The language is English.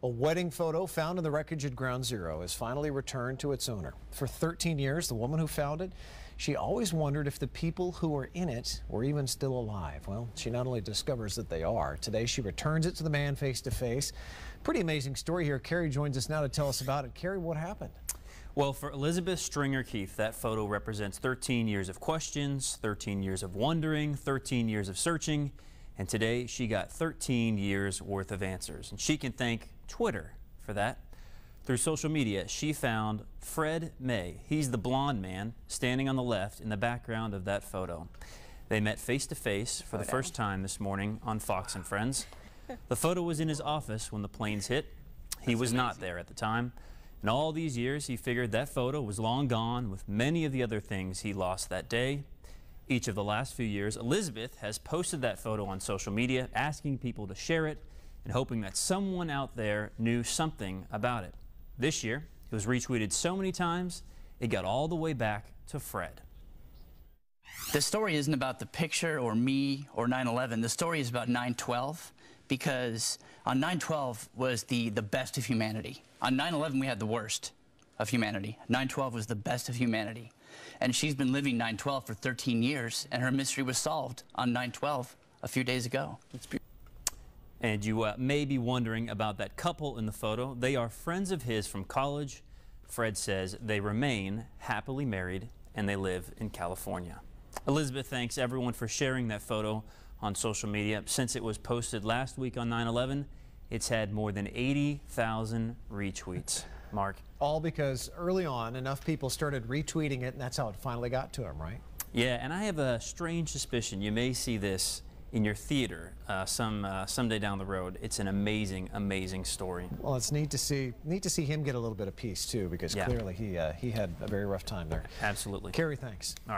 A wedding photo found in the wreckage at Ground Zero is finally returned to its owner. For 13 years, the woman who found it, she always wondered if the people who were in it were even still alive. Well, she not only discovers that they are, today she returns it to the man face to face. Pretty amazing story here. Carrie joins us now to tell us about it. Carrie, what happened? Well, for Elizabeth Stringer Keith, that photo represents 13 years of questions, 13 years of wondering, 13 years of searching, and today she got 13 years worth of answers. And she can thank Twitter for that. Through social media, she found Fred May. He's the blonde man standing on the left in the background of that photo. They met face to face for the first time this morning on Fox and Friends. The photo was in his office when the planes hit. He was not there at the time. In all these years, he figured that photo was long gone with many of the other things he lost that day. Each of the last few years, Elizabeth has posted that photo on social media, asking people to share it and hoping that someone out there knew something about it. This year, it was retweeted so many times, it got all the way back to Fred. The story isn't about the picture or me or 9/11. The story is about 9/12, because on 9/12 was the best of humanity. On 9/11, we had the worst of humanity. 9/12 was the best of humanity. And she's been living 9/12 for 13 years, and her mystery was solved on 9/12 a few days ago. It's beautiful. And you may be wondering about that couple in the photo. They are friends of his from college. Fred says they remain happily married and they live in California. Elizabeth thanks everyone for sharing that photo on social media. Since it was posted last week on 9/11, it's had more than 80,000 retweets. Mark? All because early on, enough people started retweeting it, and that's how it finally got to him, right? Yeah, and I have a strange suspicion you may see this in your theater someday down the road. It's an amazing, amazing story. Well, it's neat to see him get a little bit of peace too, because clearly he had a very rough time there. Absolutely. Carrie, thanks. All right.